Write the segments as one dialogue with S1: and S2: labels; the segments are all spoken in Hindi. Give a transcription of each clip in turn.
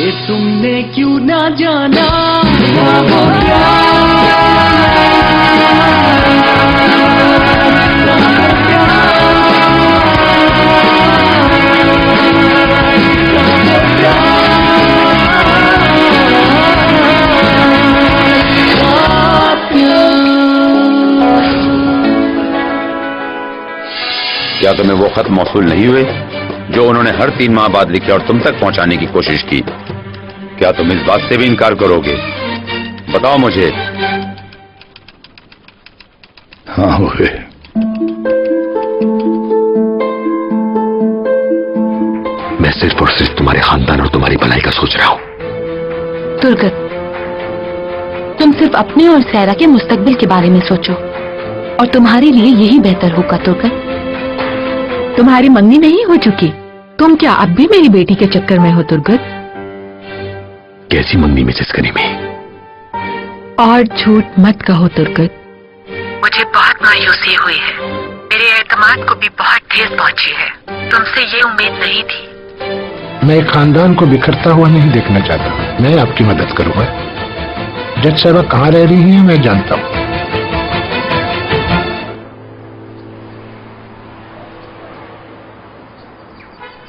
S1: ये तुमने क्यों ना जाना वो क्या
S2: क्या तुम्हें वो खत मौसूल नहीं हुए जो उन्होंने हर 3 माह बाद लिखे और तुम तक पहुंचाने की कोशिश की? क्या तुम इस बात से भी इनकार करोगे? बताओ मुझे।
S3: हाँ हुए।
S4: मैं सिर्फ और सिर्फ तुम्हारे खानदान और तुम्हारी भलाई का सोच रहा हूं।
S5: तुर्गत, तुम सिर्फ अपने और सहरा के मुस्तकबिल के बारे में सोचो और तुम्हारे लिए यही बेहतर होगा। तुर्गत, तुम्हारी मंगनी नहीं हो चुकी? तुम क्या अब भी मेरी बेटी के चक्कर में हो? तुर्गत,
S4: कैसी मंगनी में चस्कने में?
S5: और झूठ मत कहो तुर्गत। मुझे बहुत मायूसी हुई है। मेरे एतमाद को भी बहुत ठेस पहुंची है। तुमसे ये उम्मीद नहीं थी।
S3: मैं खानदान को बिखरता हुआ नहीं देखना चाहता। मैं आपकी मदद करूंगा। जज साहबा कहाँ रह रही हैं मैं जानता हूँ।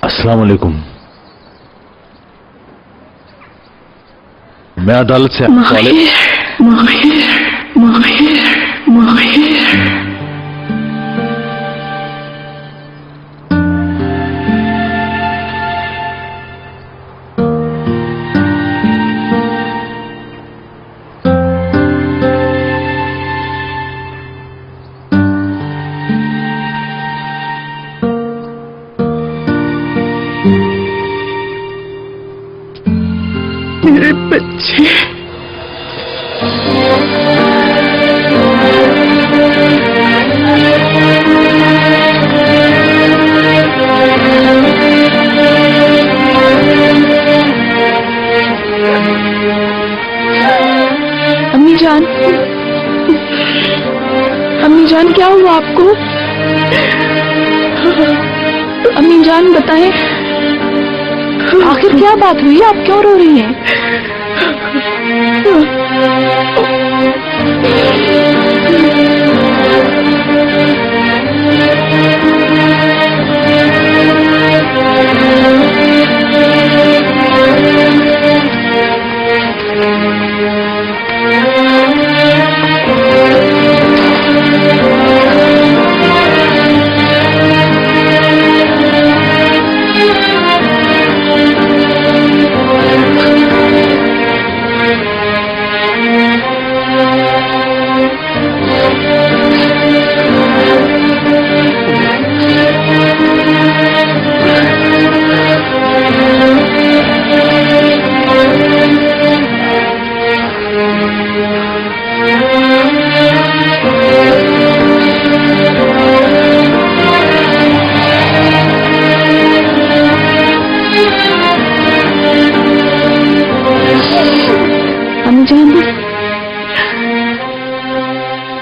S6: अस्सलाम वालेकुम। मैं अदालत से
S1: मेरे बच्चे
S5: अम्मी जान, अम्मी जान क्या हुआ आपको? अम्मी जान बताएं, आखिर क्या बात हुई? आप क्यों रो रही हैं?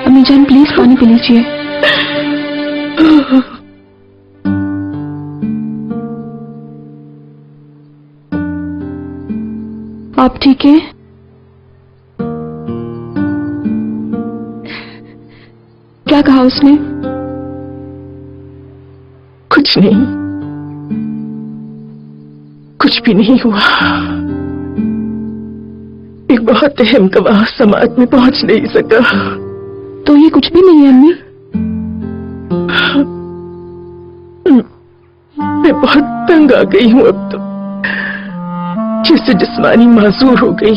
S5: अम्मी जान प्लीज पानी पी लीजिए। आप ठीक हैं? क्या कहा उसने?
S7: कुछ नहीं, कुछ भी नहीं हुआ। एक बहुत अहम गवाह समाज में पहुंच नहीं सका।
S5: तो ये कुछ भी नहीं है अम्मी?
S7: मैं बहुत तंग आ गई हूं अब तो, जिससे जिस्मानी माजूर हो गई।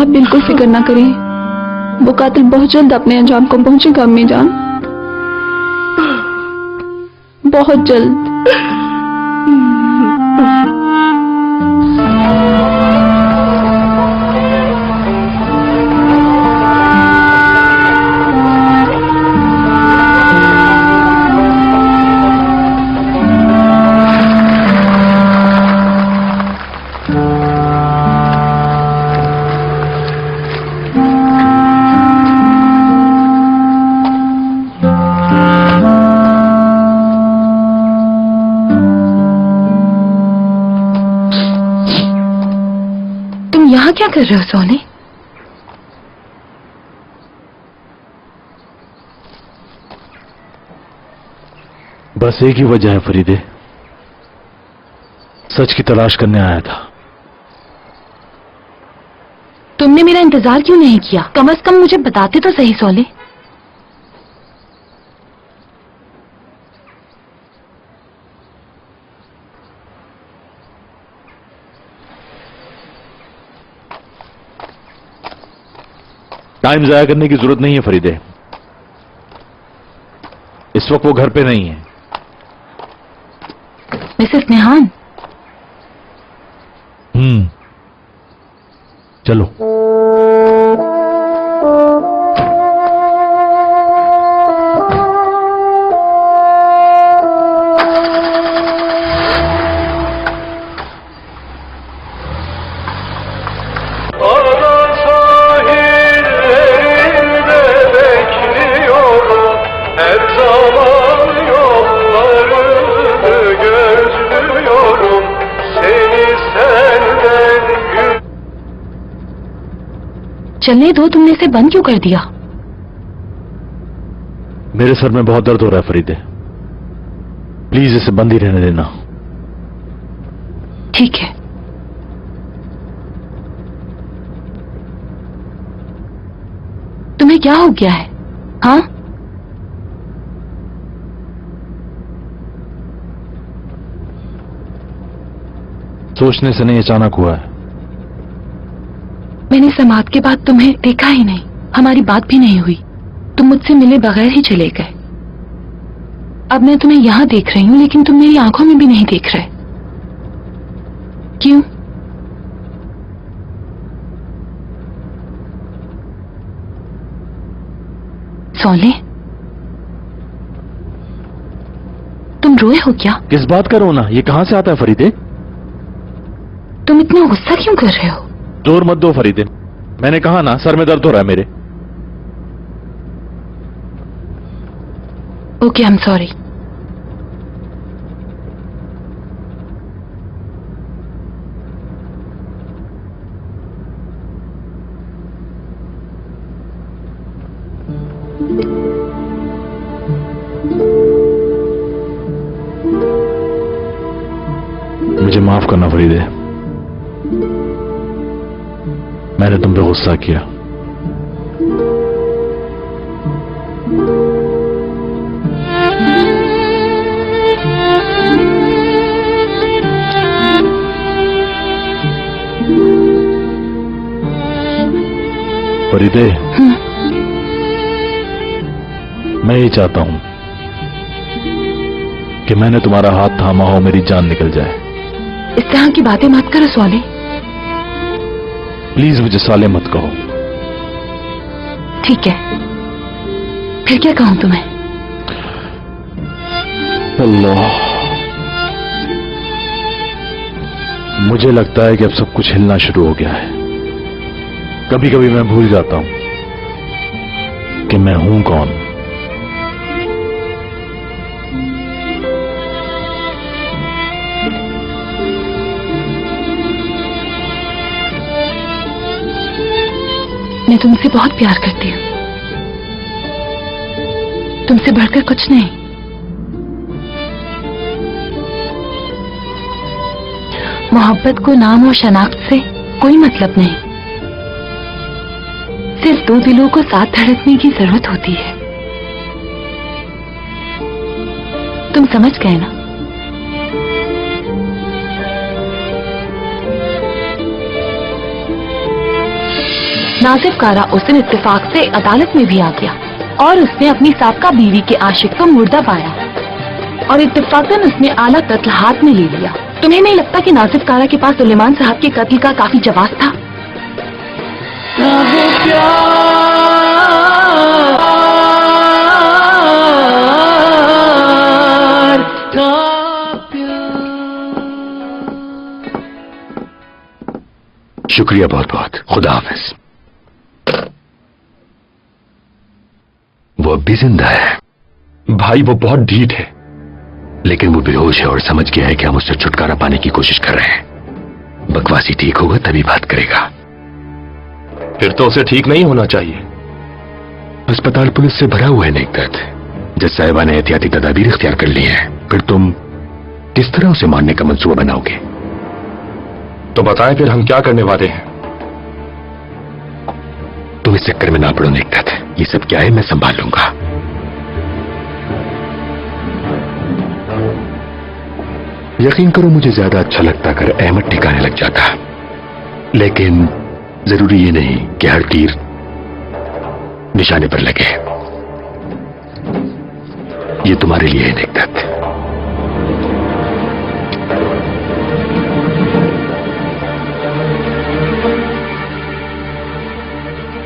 S5: आप बिल्कुल फिक्र ना करें, वो कातिल बहुत जल्द अपने अंजाम को पहुंचेगा अम्मी जान, बहुत जल्द। यहाँ क्या कर रहे हो सोने?
S6: बस एक ही वजह है फरीदे, सच की तलाश करने आया था।
S5: तुमने मेरा इंतजार क्यों नहीं किया? कम से कम मुझे बताते तो सही सोले।
S6: टाइम जाया करने की जरूरत नहीं है फरीदे, इस वक्त वो घर पे नहीं है।
S5: मिसेस नेहान,
S6: चलो।
S5: चलने दो, तुमने इसे बंद क्यों कर दिया?
S6: मेरे सर में बहुत दर्द हो रहा है फरीदे, प्लीज इसे बंद ही रहने देना।
S5: ठीक है। तुम्हें क्या हो गया है? हाँ,
S6: सोचने से नहीं, अचानक हुआ है।
S5: मैंने समाप्त के बाद तुम्हें देखा ही नहीं, हमारी बात भी नहीं हुई। तुम मुझसे मिले बगैर ही चले गए। अब मैं तुम्हें यहां देख रही हूं, लेकिन तुम मेरी आंखों में भी नहीं देख रहे। क्यों? सोले, तुम रोए हो क्या?
S6: किस बात का रोना? ये कहां से आता है फरीदे?
S5: तुम इतना गुस्सा क्यों कर रहे हो?
S6: जोर मत दो फरीदे, मैंने कहा ना सर में दर्द हो रहा है मेरे।
S5: Okay, I am sorry.
S6: मुझे माफ करना फरीदे, मैंने तुम पे गुस्सा किया। फरीदे, मैं ये चाहता हूं कि मैंने तुम्हारा हाथ थामा हो, मेरी जान निकल जाए।
S5: इस तरह की बातें मत करो सोले।
S6: प्लीज मुझे साले मत कहो।
S5: ठीक है, फिर क्या कहूं तुम्हें?
S6: अल्लाह, मुझे लगता है कि अब सब कुछ हिलना शुरू हो गया है। कभी कभी मैं भूल जाता हूं कि मैं हूं कौन।
S5: मैं तुमसे बहुत प्यार करती हूँ, तुमसे बढ़कर कुछ नहीं। मोहब्बत को नाम और शनाख्त से कोई मतलब नहीं, सिर्फ दो दिलों को साथ धड़कने की जरूरत होती है। तुम समझ गए ना? नासिफ कारा उस दिन इत्तेफाक से अदालत में भी आ गया और उसने अपनी साबका बीवी के आशिक को मुर्दा पाया और इत्तेफाकन उसने आला कत्ल हाथ में ले लिया। तुम्हें नहीं लगता कि नासिफ कारा के पास सुलेमान साहब के कत्ल का काफी जवाब था?
S4: शुक्रिया बहुत बहुत, खुदा हाफिज। वो अब भी जिंदा है भाई, वो बहुत ढीठ है, लेकिन वो बेहोश है और समझ गया है कि हम उससे छुटकारा पाने की कोशिश कर रहे हैं। बकवासी ठीक होगा तभी बात करेगा। फिर तो उसे ठीक नहीं होना चाहिए।
S6: अस्पताल पुलिस से भरा हुआ है नेकदत। जज साहिबा ने एहतियाती तदाबीर इख्तियार कर ली है। फिर तुम किस तरह उसे मारने का मंसूबा बनाओगे?
S4: तो बताएं फिर हम क्या करने वाले हैं।
S6: तुम इस चक्कर में ना पड़ो नेकदत, ये सब क्या है मैं संभाल लूंगा। यकीन करो मुझे ज्यादा अच्छा लगता अगर अहमद ठिकाने लग जाता, लेकिन जरूरी ये नहीं कि हर तीर निशाने पर लगे। ये तुम्हारे लिए है नेकदत।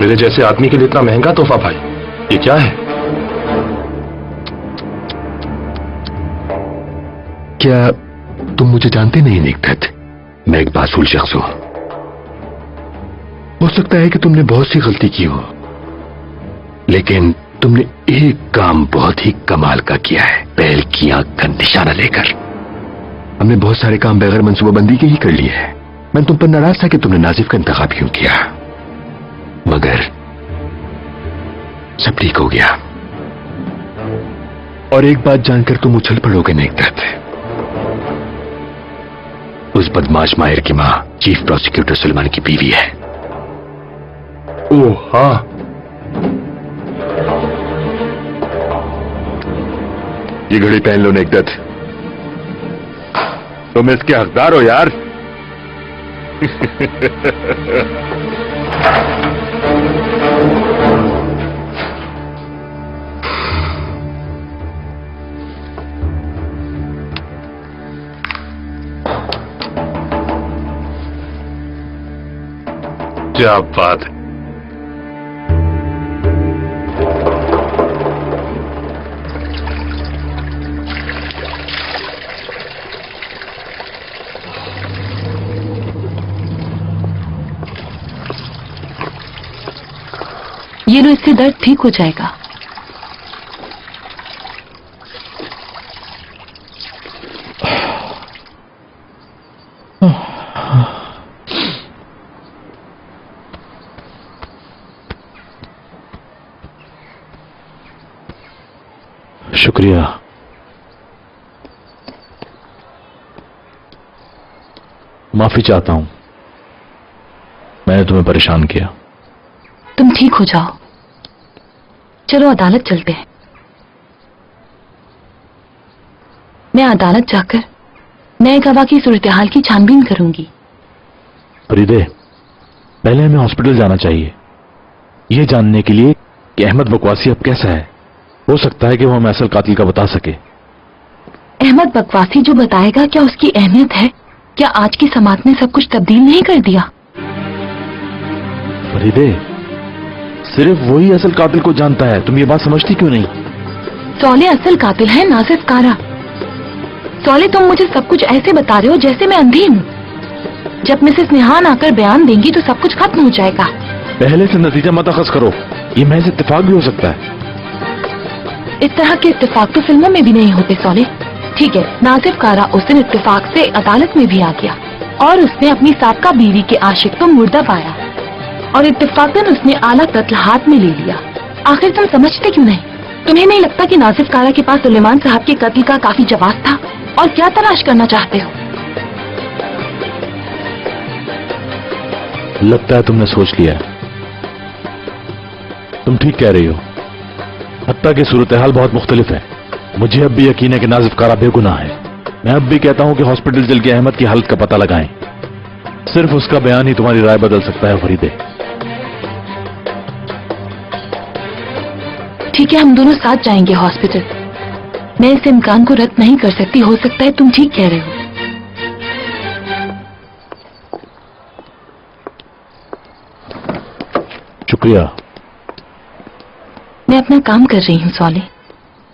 S4: मेरे जैसे आदमी के लिए इतना महंगा तोहफा भाई, ये क्या है?
S6: क्या तुम मुझे जानते नहीं नेकदत? मैं एक मासूल शख्स हूं। हो सकता है कि तुमने बहुत सी गलती की हो, लेकिन तुमने एक काम बहुत ही कमाल का किया है, बैल की आंख का निशाना लेकर। हमने बहुत सारे काम बगैर मंसूबाबंदी के ही कर लिए हैं। मैं तुम पर नाराज था कि तुमने नाजिफ का इंतखाब क्यों किया, मगर सब ठीक हो गया। और एक बात जानकर तुम उछल पड़ोगे नेकदत, उस बदमाश माहिर की मां चीफ प्रोसिक्यूटर सुलेमान की बीवी है।
S4: ओह हाँ,
S6: ये घड़ी पहन लो नेकदत, तुम इसके हकदार हो यार।
S4: क्या बात है।
S5: ये लो, इससे दर्द ठीक हो जाएगा।
S6: शुक्रिया। माफी चाहता हूं, मैंने तुम्हें परेशान किया।
S5: तुम ठीक हो जाओ, चलो अदालत चलते हैं। मैं अदालत जाकर नए गवाह की सूरत-ए-हाल की छानबीन करूंगी।
S6: फरीदे, पहले हमें हॉस्पिटल जाना चाहिए, यह जानने के लिए कि अहमद बकवासी अब कैसा है। हो सकता है कि वो हमें असल कातिल का बता सके।
S5: अहमद बकवासी जो बताएगा, क्या उसकी अहमियत है? क्या आज की समात ने सब कुछ तब्दील नहीं कर दिया?
S6: फरीदे, सिर्फ वही असल कातिल को जानता है, तुम ये बात समझती क्यों नहीं?
S5: सौले असल कातिल है, नासिफ कारा। सौले, तुम मुझे सब कुछ ऐसे बता रहे हो जैसे मैं अंधी हूँ। जब मिसेस निहान आकर बयान देंगी तो सब कुछ खत्म हो जाएगा।
S6: पहले से नतीजा मत अखज़ करो, ये महज इत्तेफाक भी हो सकता है।
S5: इस तरह के इत्तेफाक तो फिल्मों में भी नहीं होते सौले। ठीक है, नासिफ कारा उस दिन इत्तेफाक से अदालत में भी आ गया और उसने अपनी साबका बीवी के आशिक को मुर्दा पाया और इत्तेफाकन उसने आला कत्ल हाथ में ले लिया। आखिर तुम समझते क्यों नहीं? तुम्हें नहीं लगता कि नासिफ कारा के पास सुलेमान साहब के कत्ल का काफी जवाब था? और क्या तलाश करना चाहते हो?
S6: लगता है तुमने सोच लिया है। तुम ठीक कह रही हो, हत्ता की सूरत-ए-हाल बहुत मुख्तलिफ है। मुझे अब भी यकीन है कि नासिफ कारा बेगुनाह है। मैं अब भी कहता हूं कि हॉस्पिटल चल के अहमद की हालत का पता लगाएं। सिर्फ उसका बयान ही तुम्हारी राय बदल सकता है फरीदे।
S5: ठीक है, हम दोनों साथ जाएंगे हॉस्पिटल। मैं इस इम्कान को रद्द नहीं कर सकती। हो सकता है तुम ठीक कह रहे हो।
S6: शुक्रिया।
S5: मैं अपना काम कर रही हूँ सौले।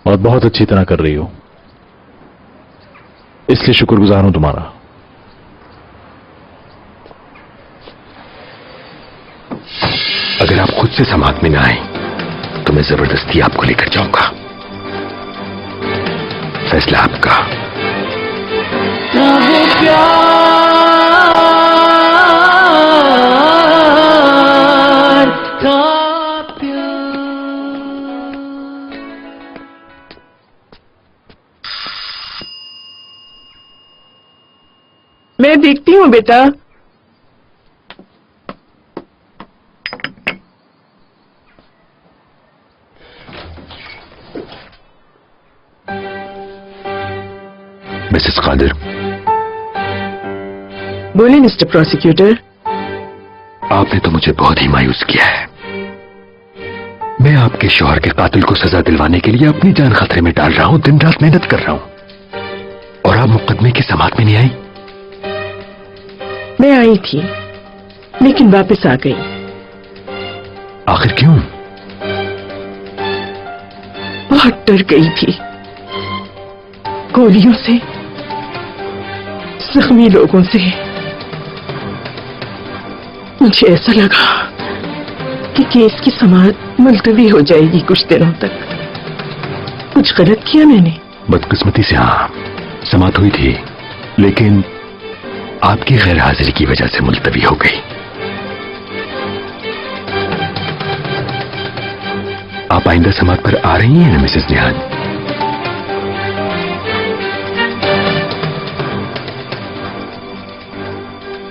S6: और बहुत अच्छी तरह कर रही हो, इसलिए शुक्रगुजार हूं तुम्हारा। अगर आप खुद से समात में ना आए तो मैं जबरदस्ती आपको लेकर जाऊंगा। फैसला आपका।
S7: मैं देखती हूँ बेटा।
S6: मिसेस कादिर,
S7: बोले मिस्टर प्रोसिक्यूटर।
S6: आपने तो मुझे बहुत ही मायूस किया है। मैं आपके शौहर के कातिल को सजा दिलवाने के लिए अपनी जान खतरे में डाल रहा हूं, दिन रात मेहनत कर रहा हूं, और आप मुकदमे की समाअत में नहीं आई।
S7: मैं आई थी लेकिन वापस आ गई।
S6: आखिर क्यों?
S7: बहुत डर गई थी, गोलियों से, जख्मी लोगों से। मुझे ऐसा लगा कि केस की समाअत मुलतवी हो जाएगी कुछ दिनों तक। कुछ गलत किया मैंने?
S6: बदकिस्मती से हाँ, समाअत हुई थी, लेकिन आपकी गैर हाजिरी की वजह से मुलतवी हो गई। आप आइंदा समाअत पर आ रही हैं ना मिसेस निहान?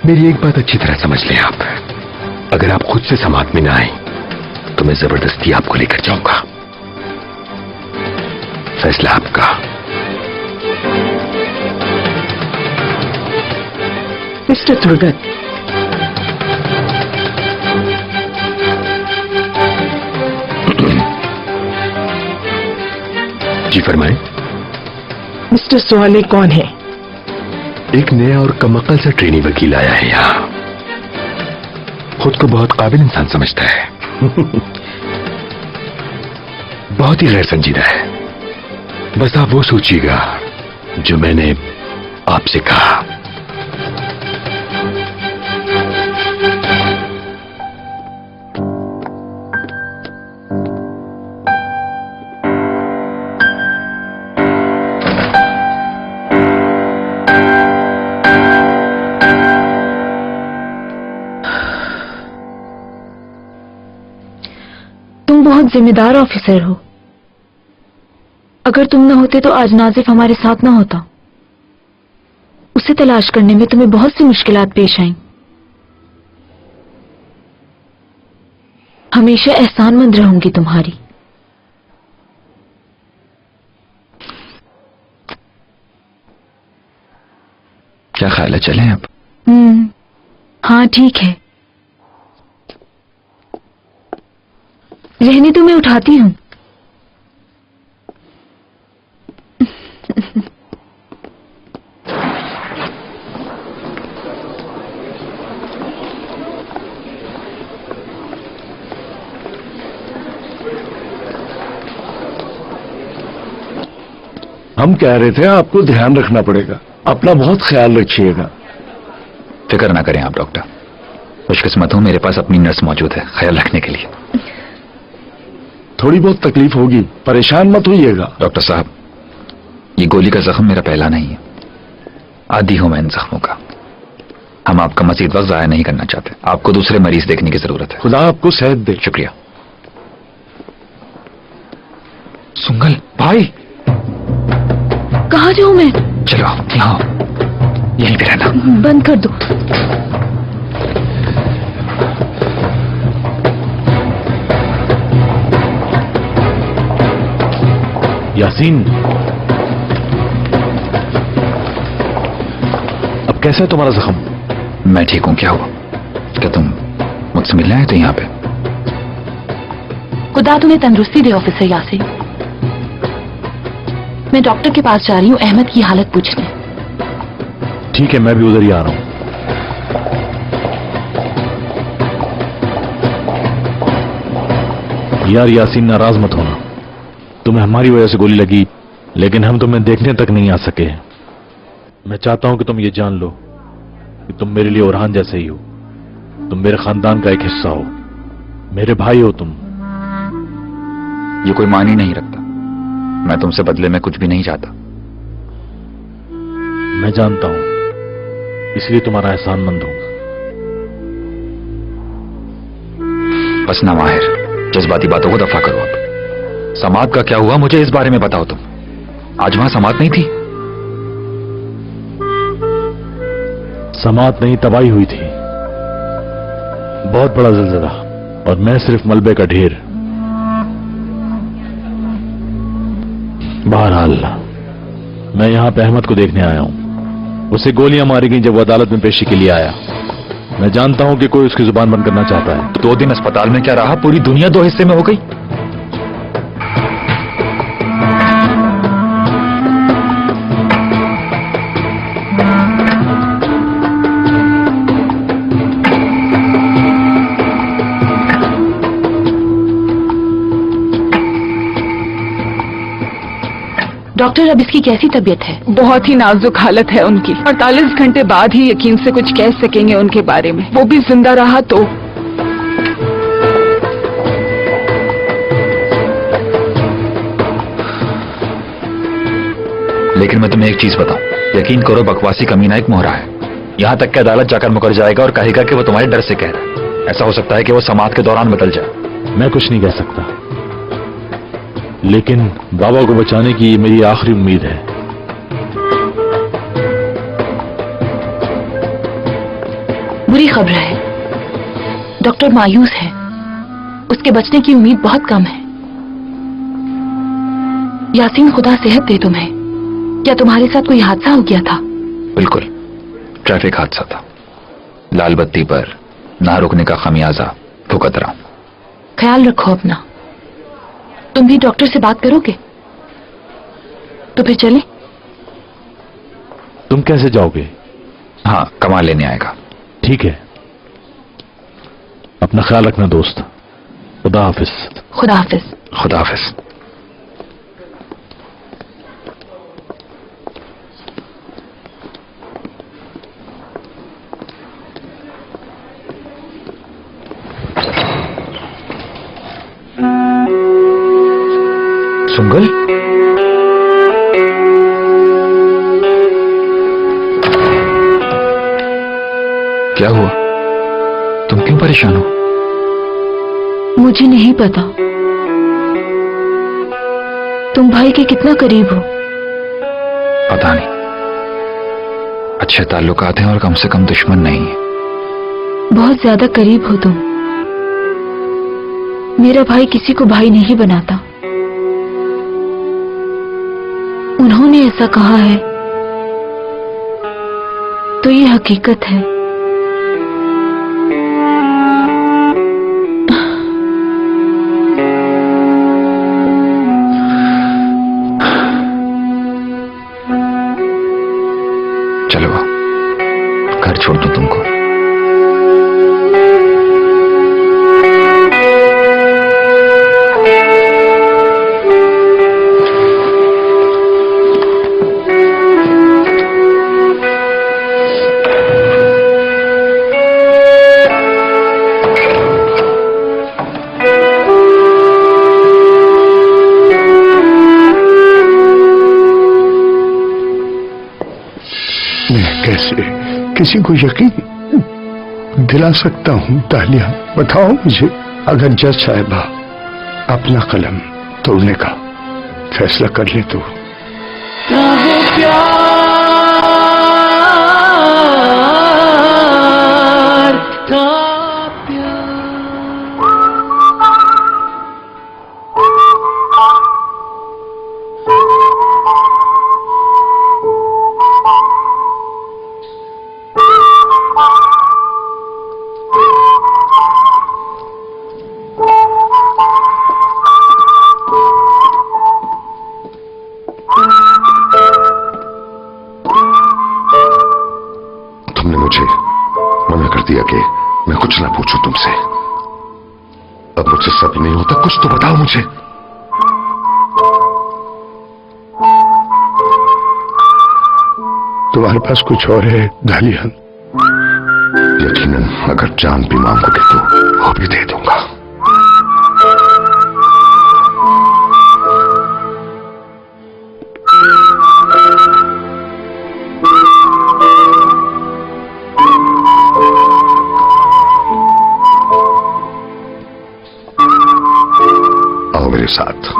S6: मेरी एक बात अच्छी तरह समझ लें आप, अगर आप खुद से समाअत में ना आए तो मैं जबरदस्ती आपको लेकर जाऊंगा। फैसला आपका।
S7: मिस्टर तुर्गत,
S6: जी फरमाएं।
S7: मिस्टर सोहाले कौन है?
S6: एक नया और कमअक्ल सा ट्रेनी वकील आया है यहाँ। खुद को बहुत काबिल इंसान समझता है। बहुत ही गैर संजीदा है। बस आप वो सोचिएगा जो मैंने आपसे कहा।
S5: तुम बहुत जिम्मेदार ऑफिसर हो। अगर तुम न होते तो आज नाजिफ हमारे साथ न होता। उसे तलाश करने में तुम्हें बहुत सी मुश्किलात पेश आईं। हमेशा एहसानमंद रहूंगी तुम्हारी।
S6: क्या ख्याल है, चलें अब?
S5: हाँ ठीक है, रहने तो मैं उठाती हूँ।
S8: हम कह रहे थे आपको ध्यान रखना पड़ेगा, अपना बहुत ख्याल रखिएगा।
S4: फिक्र ना करें आप डॉक्टर, खुशकिस्मत हूं मेरे पास अपनी नर्स मौजूद है ख्याल रखने के लिए।
S8: थोड़ी बहुत तकलीफ होगी, परेशान मत होइएगा।
S4: डॉक्टर साहब, ये गोली का जख्म मेरा पहला नहीं है, आदी हूं मैं इन जख्मों का। हम आपका मजीद वक्त जाया नहीं करना चाहते, आपको दूसरे मरीज देखने की जरूरत है।
S8: खुदा आपको सेहत दे।
S4: शुक्रिया। सुंगल भाई,
S5: कहाँ जाऊं मैं?
S4: चलो यहाँ यहीं पे रहना।
S5: बंद कर दो।
S8: यासीन, अब कैसा है तुम्हारा जख्म?
S4: मैं ठीक हूं। क्या हुआ? क्या तुम मुझसे मिलने आए थे यहाँ पे?
S5: खुदा तुम्हें तंदुरुस्ती दे ऑफिसर यासीन। मैं डॉक्टर के पास जा रही हूँ अहमद की हालत पूछने।
S8: ठीक है, मैं भी उधर ही आ रहा हूं। यार यासीन, नाराज मत होना, तुम्हें हमारी वजह से गोली लगी, लेकिन हम तुम्हें देखने तक नहीं आ सके। मैं चाहता हूं कि तुम ये जान लो कि तुम मेरे लिए ओरहान जैसे ही हो। तुम मेरे खानदान का एक हिस्सा हो, मेरे भाई हो तुम।
S4: ये कोई मानी नहीं रखता। मैं तुमसे बदले में कुछ भी नहीं चाहता।
S8: मैं जानता हूं, इसलिए तुम्हारा एहसानमंद हूं।
S4: बस ना माहिर, जज्बाती बातों को दफा करो। अब समात का क्या हुआ, मुझे इस बारे में बताओ। तुम आज वहां समात नहीं थी?
S8: समात नहीं तबाही हुई थी, बहुत बड़ा ज़लज़ला, और मैं सिर्फ मलबे का ढेर। बहरहाल मैं यहां पे अहमद को देखने आया हूं। उसे गोलियां मारी गई जब वो अदालत में पेशी के लिए आया। मैं जानता हूं कि कोई उसकी जुबान बंद करना चाहता है।
S4: 2 दिन अस्पताल में क्या रहा, पूरी दुनिया 2 हिस्से में हो गई।
S5: डॉक्टर, अब इसकी कैसी तबीयत है?
S7: बहुत ही नाजुक हालत है उनकी। 48 घंटे बाद ही यकीन से कुछ कह सकेंगे उनके बारे में। वो भी जिंदा रहा तो।
S4: लेकिन मैं तुम्हें एक चीज बताऊं, यकीन करो बकवासी कमीना एक मोहरा है। यहां तक कि अदालत जाकर मुकर जाएगा और कहेगा कि वो तुम्हारे डर से कह रहा है। ऐसा हो सकता है कि वो समात के दौरान बदल जाए।
S8: मैं कुछ नहीं कह सकता, लेकिन बाबा को बचाने की ये मेरी आखिरी उम्मीद है।
S5: बुरी खबर है, डॉक्टर मायूस है। उसके बचने की उम्मीद बहुत कम है। यासीन, खुदा सेहत दे तुम्हें। क्या तुम्हारे साथ कोई हादसा हो गया था?
S4: बिल्कुल, ट्रैफिक हादसा था। लाल बत्ती पर ना रुकने का खमियाजा भुगत रहा हूं।
S5: ख्याल रखो अपना। तुम भी डॉक्टर से बात करोगे? तो फिर चलें?
S8: तुम कैसे जाओगे?
S4: हाँ, कमाल लेने आएगा।
S8: ठीक है, अपना ख्याल रखना दोस्त। खुदा हाफिज।
S5: खुदा हाफिज।
S4: खुदा हाफिज। सुंगल, क्या हुआ? तुम क्यों परेशान हो?
S5: मुझे नहीं पता। तुम भाई के कितना करीब हो?
S4: पता नहीं। अच्छे ताल्लुकात हैं और कम से कम दुश्मन नहीं है।
S5: बहुत ज्यादा करीब हो तुम। मेरा भाई किसी को भाई नहीं बनाता। उन्होंने ऐसा कहा है तो ये हकीकत है।
S4: चलो घर छोड़ दूं तुमको।
S3: कैसे किसी को यकीन दिला सकता हूं? तालिया, बताओ मुझे। अगर जज साहिबा अपना कलम तोड़ने का फैसला कर ले तो
S6: मैं कुछ ना पूछूं तुमसे। अब मुझसे सब नहीं होता, कुछ तो बताओ मुझे।
S3: तुम्हारे पास कुछ और है दालियान?
S6: यकीनन अगर जान भी मांगोगे तो वो भी दे दूंगा। आओ मेरे साथ।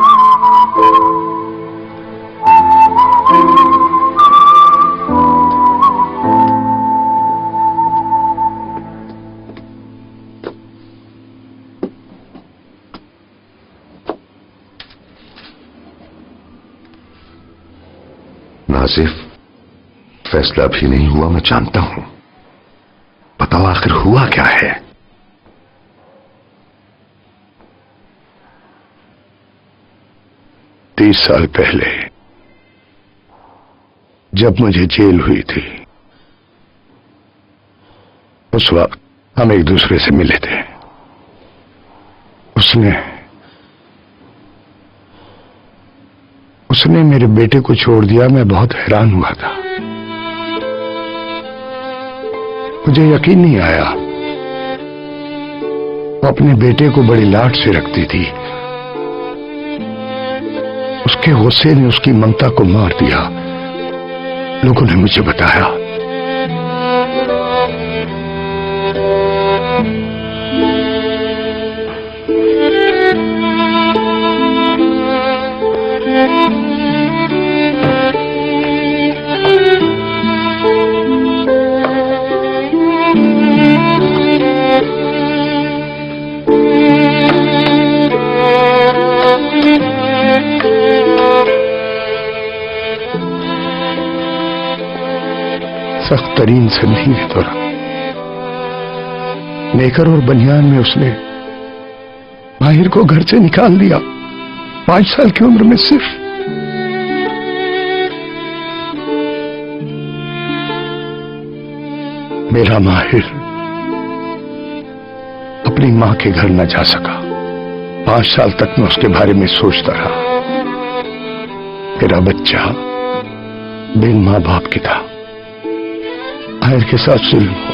S6: आसिफ, फैसला भी नहीं हुआ, मैं जानता हूं। बताओ आखिर हुआ क्या है?
S3: तीस साल पहले जब मुझे जेल हुई थी, उस वक्त हम एक दूसरे से मिले थे। उसने मेरे बेटे को छोड़ दिया। मैं बहुत हैरान हुआ था। मुझे यकीन नहीं आया। वो अपने बेटे को बड़ी लाड से रखती थी। उसके गुस्से ने उसकी ममता को मार दिया। लोगों ने मुझे बताया। सख्त तरीन संधि के दौरान नेकर और बनियान में उसने माहिर को घर से निकाल दिया। 5 साल की उम्र में सिर्फ। मेरा माहिर अपनी मां के घर न जा सका। 5 साल तक मैं उसके बारे में सोचता रहा। मेरा बच्चा बिन मां बाप की था। माहिर के साथ जुल्म हुआ।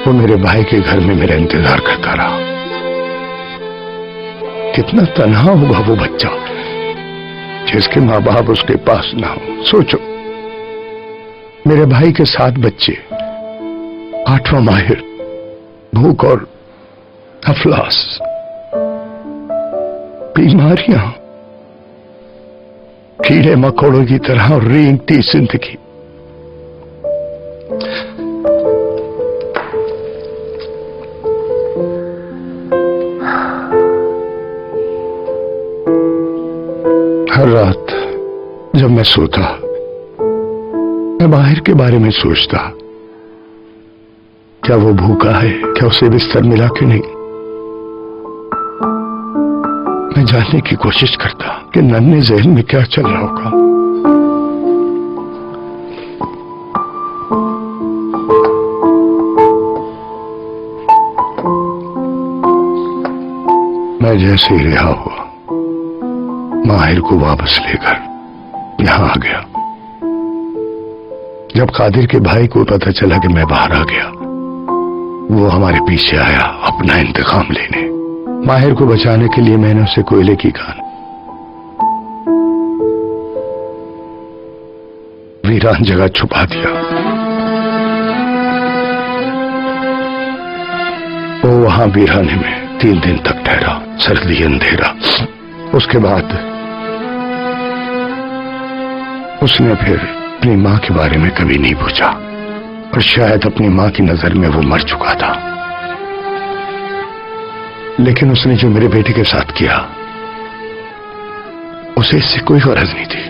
S3: वो मेरे भाई के घर में मेरा इंतजार करता रहा। कितना तन्हा होगा वो बच्चा जिसके मां बाप उसके पास ना हो। सोचो, मेरे भाई के 7 बच्चे, 8वां माहिर, भूख और अफलास, बीमारियां, कीड़े मकोड़ों की तरह रेंगती जिंदगी। हर रात जब मैं सोता, मैं माहिर के बारे में सोचता। क्या वो भूखा है? क्या उसे बिस्तर मिला कि नहीं? मैं जानने की कोशिश करता कि नन्हे जहन में क्या चल रहा होगा। मैं जैसे ही रिहा हुआ, माहिर को वापस लेकर यहां आ गया। जब कादिर के भाई को पता चला कि मैं बाहर आ गया, वो हमारे पीछे आया अपना इंतकाम लेने। माहिर को बचाने के लिए मैंने उसे कोयले की खान वीरान जगह छुपा दिया। वो वहां वीराने में 3 दिन तक ठहरा, सर्दी अंधेरा। उसके बाद उसने फिर अपनी मां के बारे में कभी नहीं पूछा, और शायद अपनी मां की नजर में वो मर चुका था। लेकिन उसने जो मेरे बेटे के साथ किया, उसे इससे कोई गरज नहीं थी।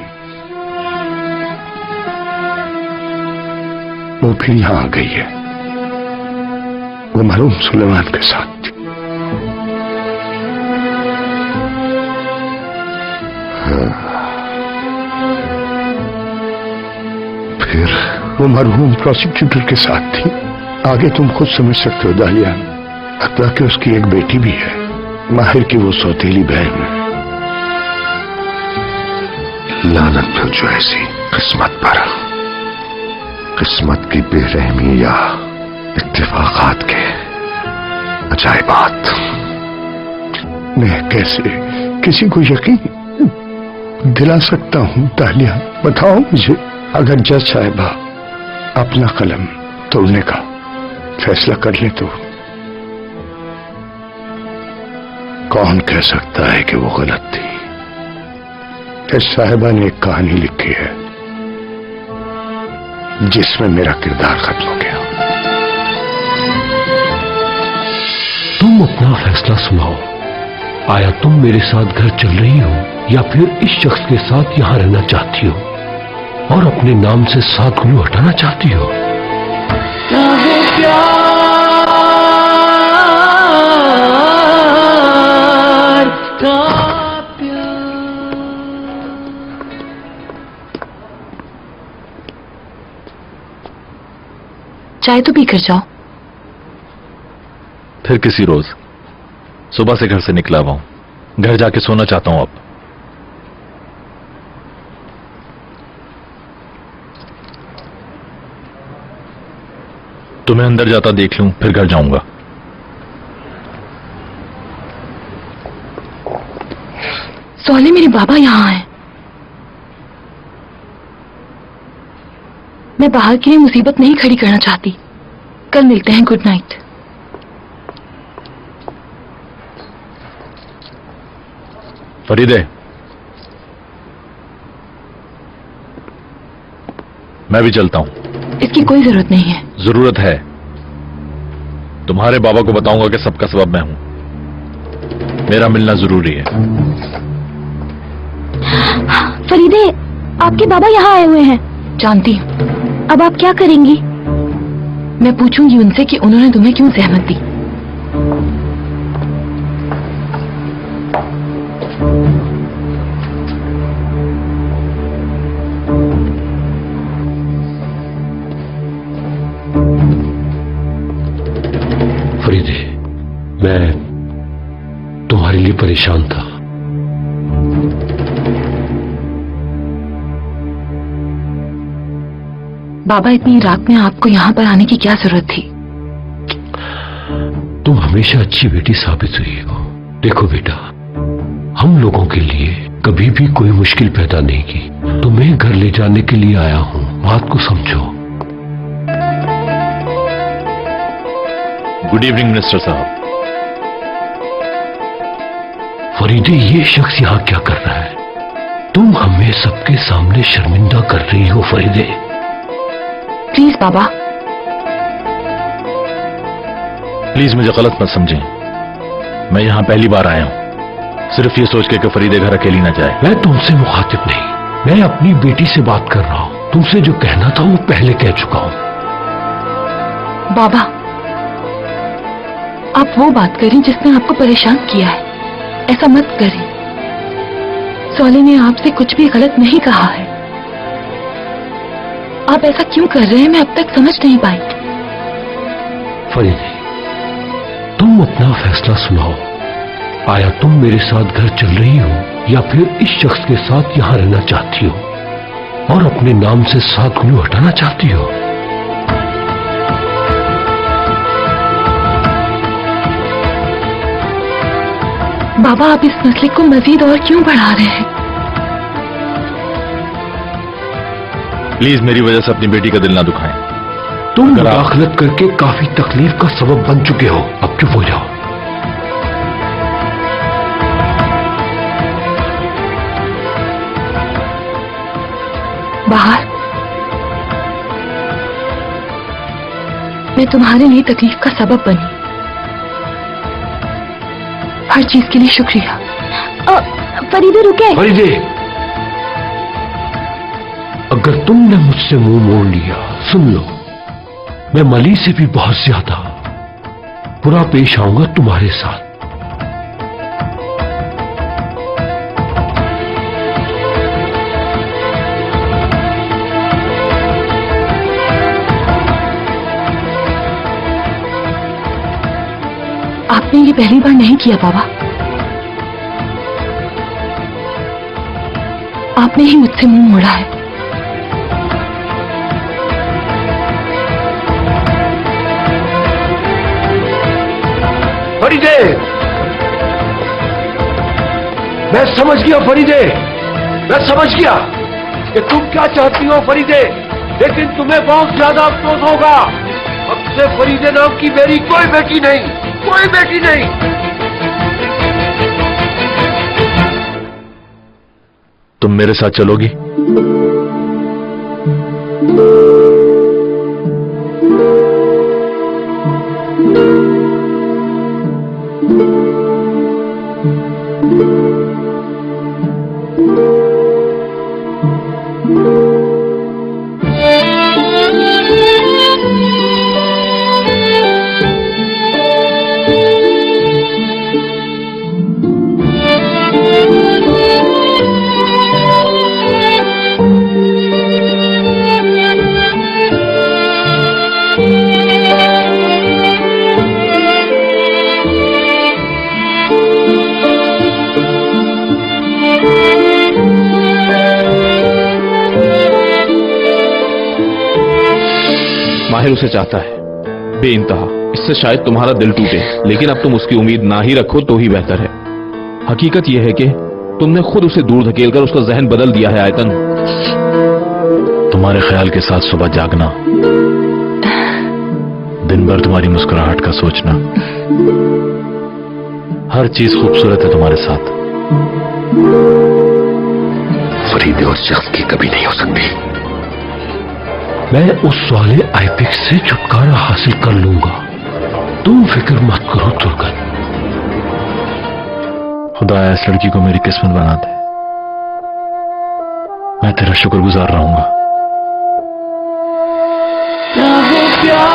S3: वो फिर यहां आ गई है। वो मरहूम सुलेमान के साथ थी। फिर वो मरहूम प्रोसिक्यूटर के साथ थी। आगे तुम खुद समझ सकते हो दालिया। हत्ता कि उसकी एक बेटी भी है, माहिर की वो सौतेली बहन।
S6: लानत फिर जो ऐसी किस्मत पर, किस्मत की बेरहमी या इत्तेफाकात के अजायबात।
S3: मैं कैसे किसी को यकीन दिला सकता हूं तालिया? बताओ मुझे। अगर जज साहिबा अपना कलम तोड़ने का फैसला कर ले तो कौन कह सकता है कि वो गलत थी? जज साहिबा ने एक कहानी लिखी है जिसमें मेरा किरदार खत्म हो गया।
S6: तुम अपना फैसला सुनाओ। आया तुम मेरे साथ घर चल रही हो या फिर इस शख्स के साथ यहां रहना चाहती हो और अपने नाम से 7 गुलू हटाना चाहती हो?
S1: चाहे प्यार का प्यार।
S5: चाय तो पी कर जाओ।
S8: फिर किसी रोज। सुबह से घर से निकला हुआ हूं, घर जाके सोना चाहता हूं। अब तुम्हें अंदर जाता देख लूं, फिर घर जाऊंगा।
S5: सोले, मेरे बाबा यहाँ हैं। मैं बाहर की मुसीबत नहीं खड़ी करना चाहती। कल मिलते हैं। Good night.
S8: फरीदे, मैं भी चलता हूं।
S5: इसकी कोई जरूरत नहीं है।
S8: जरूरत है। तुम्हारे बाबा को बताऊंगा कि सबका सबब मैं हूं। मेरा मिलना जरूरी है।
S5: फरीदे, आपके बाबा यहाँ आए हुए हैं। जानती हूँ। अब आप क्या करेंगी? मैं पूछूंगी उनसे कि उन्होंने तुम्हें क्यों सहमत दी।
S6: फरीदे, मैं तुम्हारे लिए परेशान था।
S5: बाबा, इतनी रात में आपको यहाँ पर आने की क्या जरूरत थी?
S6: तुम हमेशा अच्छी बेटी साबित हुई हो। देखो बेटा, हम लोगों के लिए कभी भी कोई मुश्किल पैदा नहीं की। तुम्हें घर ले जाने के लिए आया हूं, बात को समझो।
S8: गुड इवनिंग मिनिस्टर साहब।
S6: फरीदे, ये शख्स यहां क्या कर रहा है? तुम हमें सबके सामने शर्मिंदा कर रही हो फरीदे।
S5: Please Baba.
S8: प्लीज मुझे गलत मत समझें। मैं यहां पहली बार आया हूं, सिर्फ ये सोच के कि फरीदे घर अकेली ना जाए।
S6: मैं तुमसे मुखातिब नहीं, मैं अपनी बेटी से बात कर रहा हूं। तुमसे जो कहना था वो पहले कह चुका हूं।
S5: बाबा, आप वो बात करें जिसने आपको परेशान किया है। ऐसा मत करें। सोले ने आपसे कुछ भी गलत नहीं कहा है। आप ऐसा क्यों कर रहे हैं, मैं अब तक समझ नहीं पाई।
S6: फरीदे, तुम अपना फैसला सुनाओ। आया तुम मेरे साथ घर चल रही हो या फिर इस शख्स के साथ यहां रहना चाहती हो और अपने नाम से 7 गुलू हटाना चाहती हो?
S5: बाबा, आप इस मसले को मजीद और क्यों बढ़ा रहे हैं?
S8: प्लीज मेरी वजह से अपनी बेटी का दिल ना दुखाएं।
S6: तुम मुदाखलत करके काफी तकलीफ का सबब बन चुके हो। अब चुप हो जाओ।
S5: बाहर, मैं तुम्हारे लिए तकलीफ का सबब बनी। हर चीज के लिए शुक्रिया। फरीदे, रुके।
S6: फरीदे, अगर तुमने मुझसे मुंह मोड़ लिया, सुन लो, मैं मली से भी बहुत ज्यादा बुरा पेश आऊंगा तुम्हारे साथ।
S5: आपने ये पहली बार नहीं किया बाबा। आपने ही मुझसे मुंह मोड़ा है।
S6: फरीदे, मैं समझ गया फरीदे, मैं समझ गया कि तुम क्या चाहती हो फरीदे, लेकिन तुम्हें बहुत ज्यादा अफसोस होगा। अब से फरीदे नाम की मेरी कोई बेटी नहीं, कोई बेटी नहीं।
S8: तुम मेरे साथ चलोगी?
S9: माहिर उसे चाहता है बेइंतहा, इससे शायद तुम्हारा दिल टूटे, लेकिन अब तुम उसकी उम्मीद ना ही रखो तो ही बेहतर है। हकीकत यह है कि तुमने खुद उसे दूर धकेलकर उसका जहन बदल दिया है आयतन।
S8: तुम्हारे ख्याल के साथ सुबह जागना, दिन भर तुम्हारी मुस्कुराहट का सोचना, हर चीज खूबसूरत है तुम्हारे साथ।
S6: फरीदे और शख्स की कभी नहीं हो सकती। मैं उस वाले आईपिक्स से छुटकारा हासिल कर लूंगा, तुम फिक्र मत करो तुर्गन।
S8: खुदा इस लड़की को मेरी किस्मत बना दे, मैं तेरा शुक्रगुजार रहूंगा।
S1: क्या हो प्यार